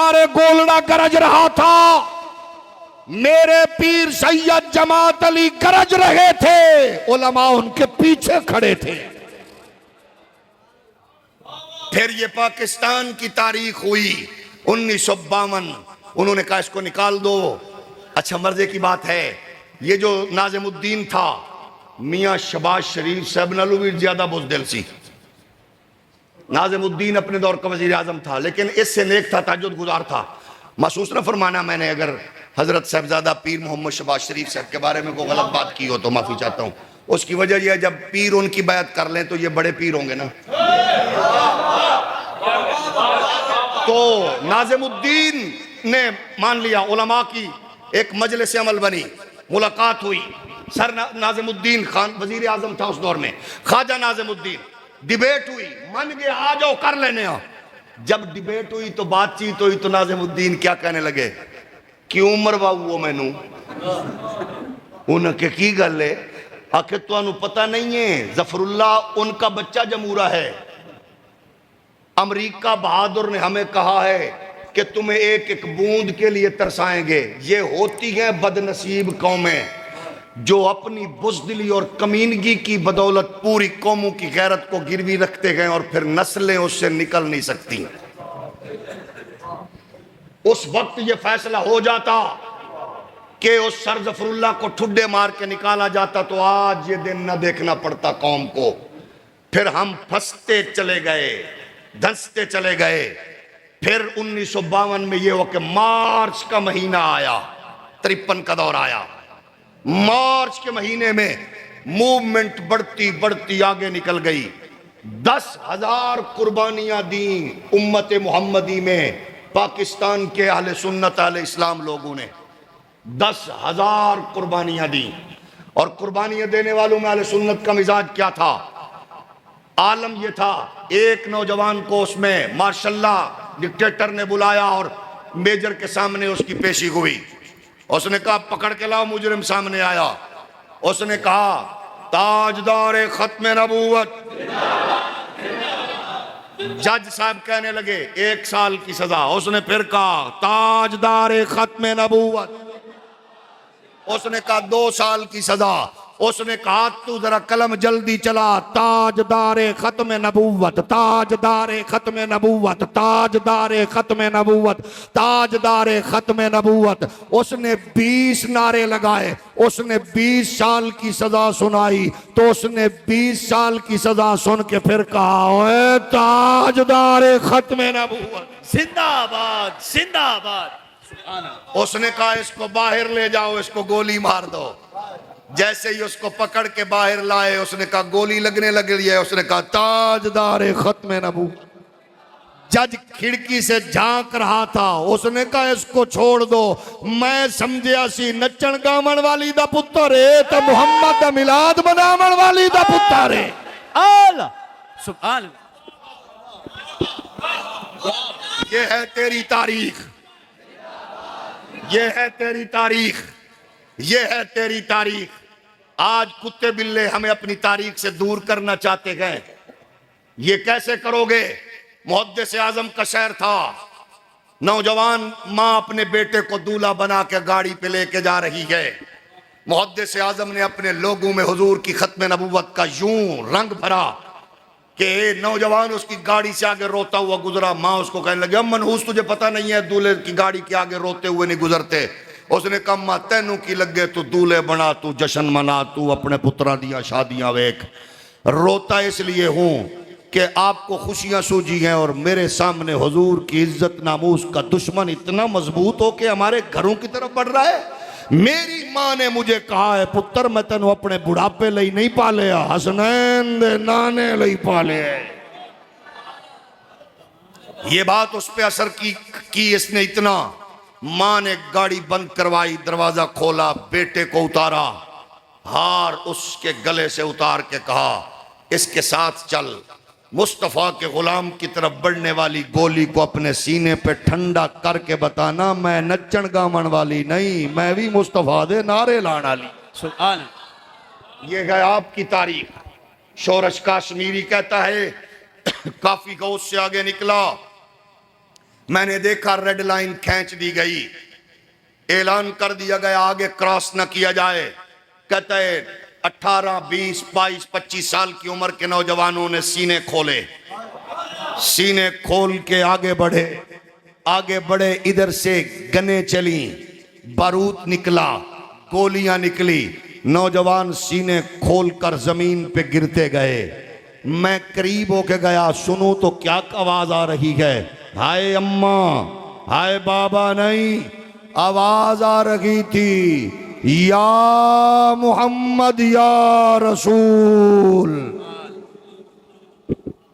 تاجدار گولڑا گرج رہا تھا، میرے پیر سید جماعت علی گرج رہے تھے، علماء ان کے پیچھے کھڑے تھے۔ پھر یہ پاکستان کی تاریخ ہوئی 1952، انہوں نے کہا اس کو نکال دو۔ اچھا مرضے کی بات ہے، یہ جو ناظم الدین تھا، میاں شہباز شریف صاحب نالو بھی زیادہ بزدل سی۔ ناظم الدین اپنے دور کا وزیر اعظم تھا، لیکن اس سے نیک تھا، تہجد گزار تھا۔ محسوس نہ فرمانا میں نے اگر حضرت صاحبزادہ پیر محمد شہباز شریف صاحب کے بارے میں کوئی غلط بات کی ہو تو معافی چاہتا ہوں۔ اس کی وجہ یہ ہے جب پیر ان کی بیعت کر لیں تو یہ بڑے پیر ہوں گے نا۔ تو ناظم الدین نے مان لیا، علماء کی ایک مجلس عمل بنی، ملاقات ہوئی، سر ناظم الدین خان وزیر اعظم تھا اس دور میں، خواجہ ناظم الدین، ڈیبیٹ ہوئی، من گئے آ جاؤ کر لینے ہو۔ جب ڈیبیٹ ہوئی تو بات چیت ہوئی تو ناظم الدین کیا کہنے لگے، کیوں مرواؤ وہ میں نوں؟ انہوں نے کی گل ہے، آخر تو انہوں پتہ نہیں ہے ظفر اللہ ان کا بچہ جمہورہ ہے، امریکہ بہادر نے ہمیں کہا ہے کہ تمہیں ایک ایک بوند کے لیے ترسائیں گے۔ یہ ہوتی ہیں بد نصیب قومیں جو اپنی بزدلی اور کمینگی کی بدولت پوری قوموں کی غیرت کو گروی رکھتے گئے اور پھر نسلیں اس سے نکل نہیں سکتی۔ اس وقت یہ فیصلہ ہو جاتا کہ اس سر ظفر اللہ کو ٹھڈے مار کے نکالا جاتا تو آج یہ دن نہ دیکھنا پڑتا قوم کو۔ پھر ہم پھنستے چلے گئے، دھنستے چلے گئے۔ پھر 1952 میں یہ ہوا کہ مارچ کا مہینہ آیا، 53 کا دور آیا۔ مارچ کے مہینے میں موومنٹ بڑھتی بڑھتی آگے نکل گئی، 10,000 قربانیاں دیں امت محمدی میں پاکستان کے اہل سنت اہل اسلام لوگوں نے 10,000 قربانیاں دیں۔ اور قربانیاں دینے والوں میں اہل سنت کا مزاج کیا تھا؟ عالم یہ تھا، ایک نوجوان کو اس میں ماشاءاللہ ڈکٹیٹر نے بلایا اور میجر کے سامنے اس کی پیشی ہوئی۔ اس نے کہا پکڑ کے لاؤ، مجرم سامنے آیا۔ اس نے کہا تاجدار ختم نبوت۔ جج صاحب کہنے لگے 1 سال کی سزا۔ اس نے پھر کہا تاجدار ختم نبوت۔ اس نے کہا 2 سال کی سزا۔ اس نے کہا تو ذرا قلم جلدی چلا، تاجدار ختم نبوت، تاجدار ختم نبوت، تاجدار ختم نبوت، تاجدار ختم نبوت۔ اس نے 20 نعرے لگائے، اس نے 20 سال کی سزا سنائی تو اس نے 20 سال کی سزا سن کے پھر کہا اے تاجدار ختم نبوت زندہ آباد، زندہ آباد۔ اس نے کہا اس کو باہر لے جاؤ، اس کو گولی مار دو۔ جیسے ہی اس کو پکڑ کے باہر لائے اس نے کہا گولی لگنے لگ رہی ہے، اس نے کہا تاجدار ختم نبوت۔ جج کھڑکی سے جھانک رہا تھا، اس نے کہا اس کو چھوڑ دو، میں سمجھیا سی نچن گاون والی دا پتر ہے تو محمد دا میلاد مناون والی دا پتر ہے۔ اللہ سبحان اللہ۔ یہ ہے تیری تاریخ، یہ ہے تیری تاریخ، یہ ہے تیری تاریخ۔ آج کتے بلے ہمیں اپنی تاریخ سے دور کرنا چاہتے ہیں، یہ کیسے کرو گے؟ محدث اعظم کا شہر تھا، نوجوان ماں اپنے بیٹے کو دولہا بنا کے گاڑی پہ لے کے جا رہی ہے۔ محدث اعظم نے اپنے لوگوں میں حضور کی ختم نبوت کا یوں رنگ بھرا کہ نوجوان اس کی گاڑی سے آگے روتا ہوا گزرا۔ ماں اس کو کہنے لگی ام منحوس تجھے پتہ نہیں ہے دولہے کی گاڑی کے آگے روتے ہوئے نہیں گزرتے؟ اس نے کہا ماں تینوں کی لگے تو دولہے بنا، تو جشن منا، تو اپنے پترہ دیا شادیاں ویک۔ روتا اس لیے ہوں کہ آپ کو خوشیاں سوجی ہیں اور میرے سامنے حضور کی عزت ناموس کا دشمن اتنا مضبوط ہو کہ ہمارے گھروں کی طرف بڑھ رہا ہے۔ میری ماں نے مجھے کہا ہے پتر میں تینوں اپنے بڑھاپے لئی نہیں پالیا، حسنین دے نانے لئی پالے۔ یہ بات اس پہ اثر کی اس نے اتنا، ماں نے گاڑی بند کروائی، دروازہ کھولا، بیٹے کو اتارا، ہار اس کے گلے سے اتار کے کہا اس کے ساتھ چل، مصطفیٰ کے غلام کی طرف بڑھنے والی گولی کو اپنے سینے پہ ٹھنڈا کر کے بتانا میں نچن گاون والی نہیں، میں بھی مصطفیٰ دے نعرے لان والی۔ سبحان اللہ۔ یہ ہے آپ کی تاریخ۔ شورش کاشمیری کہتا ہے کافی غوث سے آگے نکلا، میں نے دیکھا ریڈ لائن کھینچ دی گئی، اعلان کر دیا گیا آگے کراس نہ کیا جائے۔ کہتا ہے 18 20 22 25 سال کی عمر کے نوجوانوں نے سینے کھولے، سینے کھول کے آگے بڑھے، ادھر سے گنیں چلیں، بارود نکلا، گولیاں نکلی، نوجوان سینے کھول کر زمین پہ گرتے گئے۔ میں قریب ہو کے گیا، سنوں تو کیا آواز آ رہی ہے، ہائے اماں ہائے بابا نہیں، آواز آ رہی تھی یا محمد یا رسول۔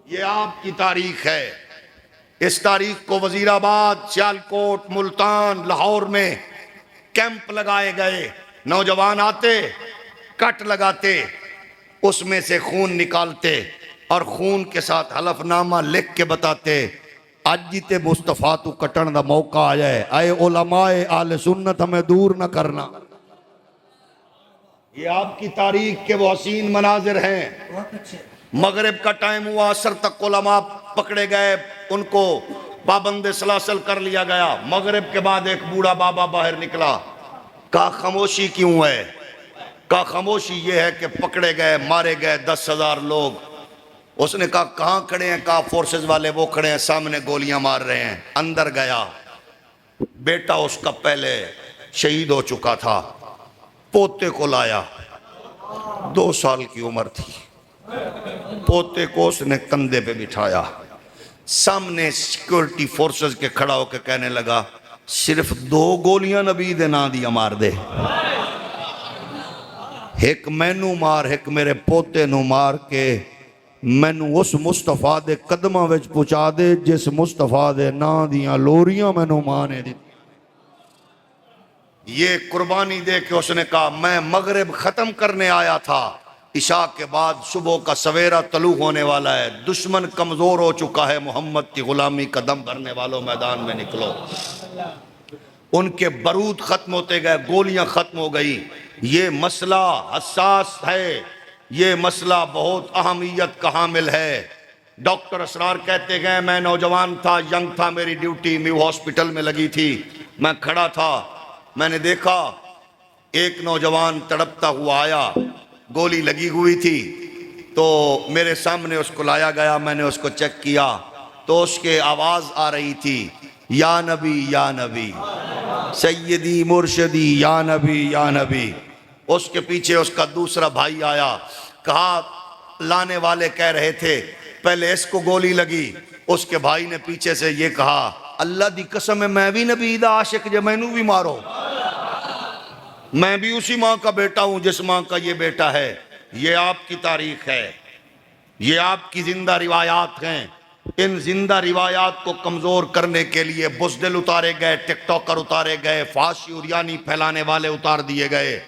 یہ آپ کی تاریخ ہے۔ اس تاریخ کو وزیر آباد، سیالکوٹ، ملتان، لاہور میں کیمپ لگائے گئے، نوجوان آتے، کٹ لگاتے، اس میں سے خون نکالتے اور خون کے ساتھ حلف نامہ لکھ کے بتاتے اج جیتے مصطفیٰ تو کٹن دا موقع آ جائے، اے علماء اہل سنت ہمیں دور نہ کرنا۔ یہ آپ کی تاریخ کے وہ حسین مناظر ہیں۔ مغرب کا ٹائم ہوا، عصر تک علماء پکڑے گئے، ان کو پابند سلاسل کر لیا گیا۔ مغرب کے بعد ایک بوڑھا بابا باہر نکلا، کہا خاموشی کیوں ہے؟ کہا خاموشی یہ ہے کہ پکڑے گئے، مارے گئے 10,000 لوگ۔ اس نے کہا کہاں کھڑے ہیں؟ کہا فورسز والے وہ کھڑے ہیں سامنے گولیاں مار رہے ہیں۔ اندر گیا، بیٹا اس کا پہلے شہید ہو چکا تھا، پوتے کو لایا، 2 سال کی عمر تھی، پوتے کو اس نے کندھے پہ بٹھایا، سامنے سیکورٹی فورسز کے کھڑا ہو کے کہنے لگا صرف 2 گولیاں نبی دے نا دیا مار دے، ایک مینو مار، ایک میرے پوتے نو مار کے مینو اس مصطفیٰ دے قدمہ وچ پہنچا دے جس مصطفیٰ دے نا دیاں لوریاں مینو ماں نے دی۔ یہ قربانی دے کے اس نے کہا میں مغرب ختم کرنے آیا تھا، عشاء کے بعد صبح کا سویرا طلوع ہونے والا ہے، دشمن کمزور ہو چکا ہے، محمد کی غلامی کا دم بھرنے والوں میدان میں نکلو۔ ان کے بارود ختم ہوتے گئے، گولیاں ختم ہو گئی۔ یہ مسئلہ حساس ہے، یہ مسئلہ بہت اہمیت کا حامل ہے۔ ڈاکٹر اسرار کہتے گئے میں نوجوان تھا، ینگ تھا، میری ڈیوٹی میو ہاسپٹل میں لگی تھی، میں کھڑا تھا، میں نے دیکھا ایک نوجوان تڑپتا ہوا آیا، گولی لگی ہوئی تھی تو میرے سامنے اس کو لایا گیا، میں نے اس کو چیک کیا تو اس کے آواز آ رہی تھی یا نبی یا نبی، سیدی مرشدی یا نبی یا نبی۔ اس کے پیچھے اس کا دوسرا بھائی آیا، کہا لانے والے کہہ رہے تھے پہلے اس کو گولی لگی، اس کے بھائی نے پیچھے سے یہ کہا اللہ دی قسم ہے میں بھی نبی دا عاشق جے مینوں بھی مارو، میں بھی اسی ماں کا بیٹا ہوں جس ماں کا یہ بیٹا ہے۔ یہ آپ کی تاریخ ہے، یہ آپ کی زندہ روایات ہیں۔ ان زندہ روایات کو کمزور کرنے کے لیے بزدل اتارے گئے، ٹک ٹاکر اتارے گئے، فحاشی اور یعنی پھیلانے والے اتار دیے گئے۔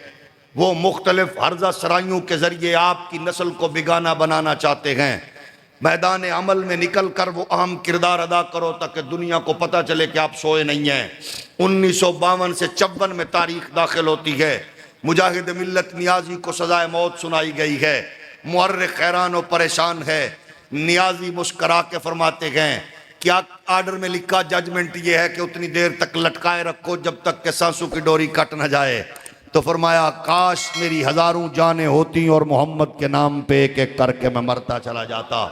وہ مختلف ہرزہ سرائیوں کے ذریعے آپ کی نسل کو بگانہ بنانا چاہتے ہیں۔ میدان عمل میں نکل کر وہ اہم کردار ادا کرو تاکہ دنیا کو پتہ چلے کہ آپ سوئے نہیں ہیں۔ 1952 سے 54 میں تاریخ داخل ہوتی ہے، مجاہد ملت نیازی کو سزائے موت سنائی گئی ہے، مورخ حیران و پریشان ہے۔ نیازی مسکرا کے فرماتے ہیں کیا آرڈر میں لکھا ججمنٹ یہ ہے کہ اتنی دیر تک لٹکائے رکھو جب تک کہ سانسوں کی ڈوری کٹ نہ جائے؟ تو فرمایا کاش میری ہزاروں جانیں ہوتی اور محمد کے نام پہ ایک ایک کر کے میں مرتا چلا جاتا۔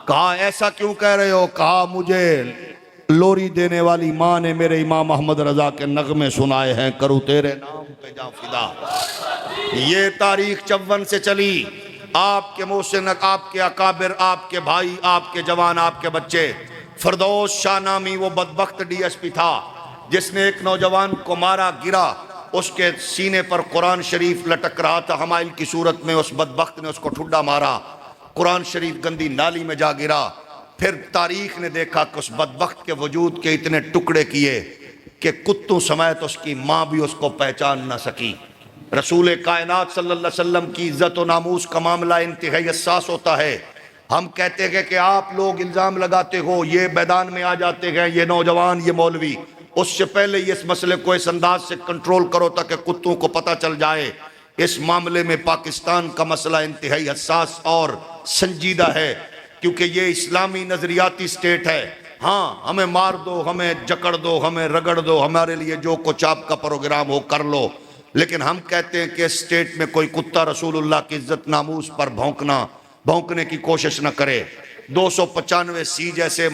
کہا ایسا کیوں کہہ رہے ہو؟ کہا مجھے لوری دینے والی ماں نے میرے امام احمد رضا کے نغمے سنائے ہیں، کروں تیرے نام پہ جاں فدا۔ یہ تاریخ 54 سے چلی، آپ کے محسن، آپ کے اکابر، آپ کے بھائی، آپ کے جوان، آپ کے بچے۔ فردوس شاہ نامی وہ بدبخت ڈی ایس پی تھا جس نے ایک نوجوان کو مارا، گرا، اس کے سینے پر قرآن شریف لٹک رہا تھا، حمائل کی صورت میں اس بدبخت نے اس کو ٹھڈا مارا، قرآن شریف گندی نالی میں جا گرا۔ پھر تاریخ نے دیکھا کہ اس بدبخت کے وجود کے اتنے ٹکڑے کیے کہ کتوں سمیت اس کی ماں بھی اس کو پہچان نہ سکی۔ رسول کائنات صلی اللہ علیہ وسلم کی عزت و ناموس کا معاملہ انتہائی حساس ہوتا ہے۔ ہم کہتے ہیں کہ آپ لوگ الزام لگاتے ہو، یہ میدان میں آ جاتے ہیں، یہ نوجوان، یہ مولوی، اس سے پہلے یہ اس مسئلے کو اس انداز سے کنٹرول کرو تاکہ کتوں کو پتہ چل جائے اس معاملے میں پاکستان کا مسئلہ انتہائی حساس اور سنجیدہ ہے، کیونکہ یہ اسلامی نظریاتی سٹیٹ ہے۔ ہاں ہمیں مار دو، ہمیں جکڑ دو، ہمیں رگڑ دو، ہمارے لیے جو کچھ آپ کا پروگرام ہو کر لو، لیکن ہم کہتے ہیں کہ اسٹیٹ میں کوئی کتا رسول اللہ کی عزت ناموس پر بھونکنے کی کوشش نہ کرے۔ 295 سی جیسے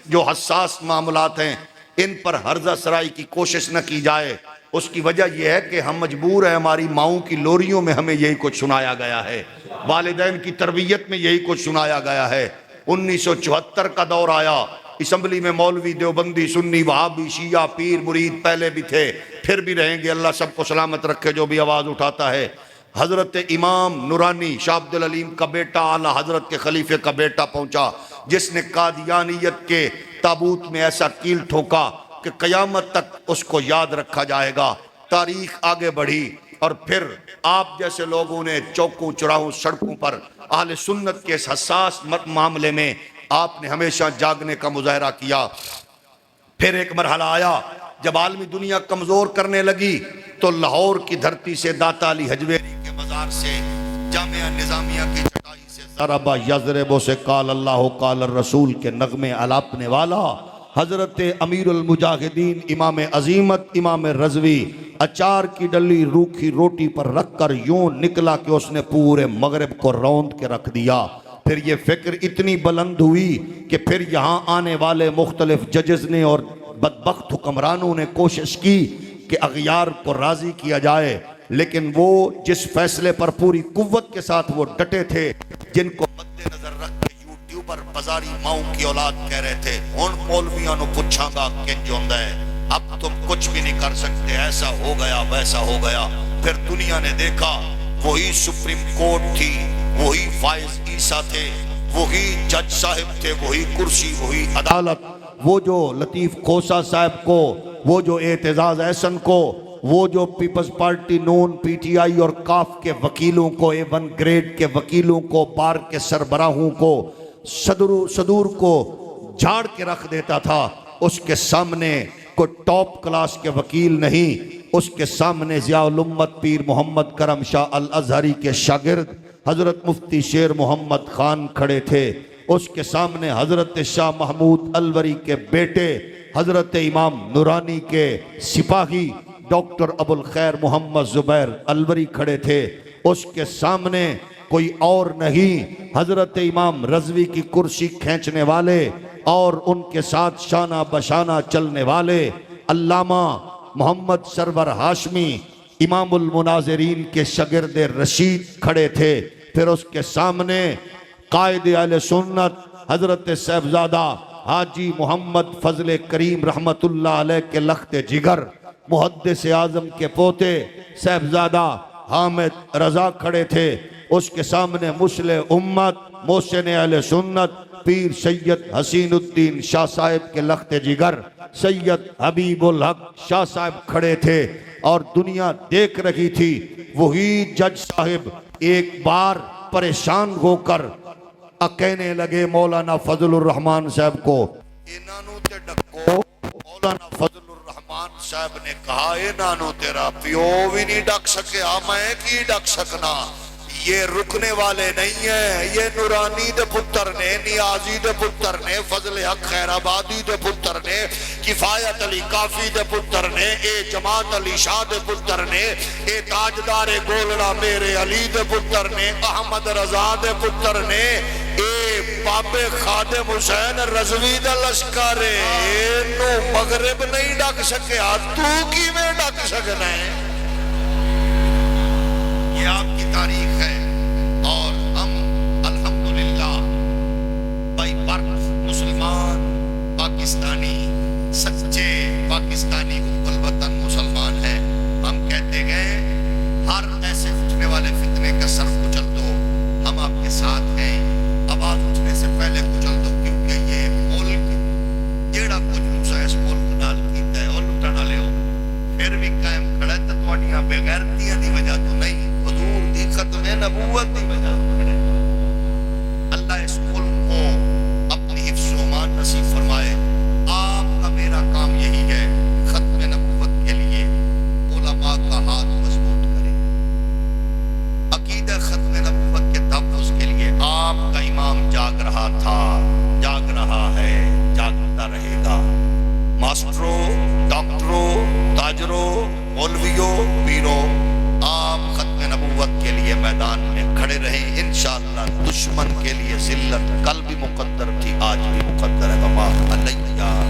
جو حساس معاملات ہیں ان پر ہرزہ سرائی کی کوشش نہ کی جائے۔ اس کی وجہ یہ ہے کہ ہم مجبور ہیں، ہماری ماؤں کی لوریوں میں ہمیں یہی کچھ سنایا گیا ہے، والدین کی تربیت میں یہی کچھ سنایا گیا ہے۔ 1974 کا دور آیا، اسمبلی میں مولوی، دیوبندی، سنی، وہابی، شیعہ، پیر، مرید پہلے بھی تھے، پھر بھی رہیں گے، اللہ سب کو سلامت رکھے جو بھی آواز اٹھاتا ہے۔ حضرت امام نورانی شاہ عبد العلیم کا بیٹا اعلیٰ حضرت کے خلیفے کا بیٹا پہنچا، جس نے قادیانیت کے تابوت میں ایسا کیل ٹھوکا کہ قیامت تک اس کو یاد رکھا جائے گا۔ تاریخ آگے بڑھی اور پھر آپ جیسے لوگوں نے چوکوں چوراہوں سڑکوں پر اہل سنت کے اس حساس معاملے میں آپ نے ہمیشہ جاگنے کا مظاہرہ کیا۔ پھر ایک مرحلہ آیا جب عالمی دنیا کمزور کرنے لگی تو لاہور کی دھرتی سے داتا علی حجویری کے مزار سے جامعہ نظامیہ کی چٹائی سے ضربہ یضرب سے قال اللہ قال الرسول کے نغمے الاپنے والا حضرت امیر المجاہدین امام عظیمت امام رضوی اچار کی ڈلی روکھی روٹی پر رکھ کر یوں نکلا کہ اس نے پورے مغرب کو روند کے رکھ دیا۔ پھر یہ فکر اتنی بلند ہوئی کہ پھر یہاں آنے والے مختلف ججز نے اور بدبخت حکمرانوں نے کوشش کی کہ اغیار کو راضی کیا جائے، لیکن وہ جس فیصلے پر پوری قوت کے ساتھ وہ ڈٹے تھے، جن کو مد نظر رکھ کے یوٹیوبر بازاری ماؤں کی اولاد کہہ رہے تھے ان مولویاں نو پوچھاں گا کنج ہوندا ہے، اب تم کچھ بھی نہیں کر سکتے، ایسا ہو گیا ویسا ہو گیا۔ پھر دنیا نے دیکھا وہی سپریم کورٹ تھی، وہی فائز عیسیٰ تھے، وہی جج صاحب تھے، وہی کرسی، وہی عدالت، وہ جو لطیف کھوسا صاحب کو، وہ جو اعتزاز احسن کو، وہ جو پیپلز پارٹی نون پی ٹی آئی اور کاف کے وکیلوں کو، A1 گریڈ کے وکیلوں کو، بار کے سربراہوں کو، صدور کو جھاڑ کے رکھ دیتا تھا، اس کے سامنے کوئی ٹاپ کلاس کے وکیل نہیں، اس کے سامنے ضیاء الامت پیر محمد کرم شاہ الازہری کے شاگرد حضرت مفتی شیر محمد خان کھڑے تھے، اس کے سامنے حضرت شاہ محمود الوری کے بیٹے حضرت امام نورانی کے سپاہی ڈاکٹر ابو الخیر محمد زبیر الوری کھڑے تھے، اس کے سامنے کوئی اور نہیں حضرت امام رضوی کی کرسی کھینچنے والے اور ان کے ساتھ شانہ بشانہ چلنے والے علامہ محمد سرور ہاشمی امام المناظرین کے شاگرد رشید کھڑے تھے۔ پھر اس کے سامنے قائد اہل سنت حضرت صاحبزادہ حاجی محمد فضل کریم رحمت اللہ علیہ کے لخت جگر محدث اعظم کے پوتے صاحبزادہ حامد رضا کھڑے تھے، اس کے سامنے مصلح امت محسن اہل سنت پیر سید حسین الدین شاہ صاحب کے لخت جگر سید حبیب الحق شاہ صاحب کھڑے تھے، اور دنیا دیکھ رہی تھی۔ وہی جج صاحب ایک بار پریشان ہو کر کہنے لگے مولانا فضل الرحمان صاحب کو، انہوں تے ڈکو۔ مولانا فضل الرحمان صاحب نے کہا انہوں تیرا پیو بھی نہیں ڈک سکیا، میں کی ڈک سکنا، یہ رکنے والے نہیں ہیں، یہ نورانی دے پتر نے، نیازی دے پتر نے، فضل حق خیر آبادی دے پتر نے، کفایت علی کافی دے پتر نے، اے جماعت علی شاہ دے پتر نے، اے تاجدار گولڑا میرے علی دے پتر نے، احمد رضا دے پتر نے، اے بابے خادم حسین رضوی دا لشکر نو مغرب نہیں ڈک سکیا، تو کی میں ڈک سکنا ہے؟ یہ آپ کی تاریخ ہے، اور ہم الحمدللہ بائی برتھ مسلمان پاکستانی، سچے پاکستانی حب الوطن مسلمان ہیں۔ ہم کہتے گئے ہر ایسے اٹھنے والے فتنے کا سر کچل دو، ہم آپ کے ساتھ ہیں، آواز اٹھنے سے پہلے کچل دو، کیونکہ یہ ملک جیڑا کچھ موسیٰ اس ملک نال کیتا ہے اور لٹانا لے ہو پھر بھی قائم کھڑا ہے، تو تواڈیاں بے غیرتیاں دی وجہ تو نہیں، حضور دی ختم دشمن کے لیے ذلت کل بھی مقدر تھی آج بھی مقدر ہے وما علیہ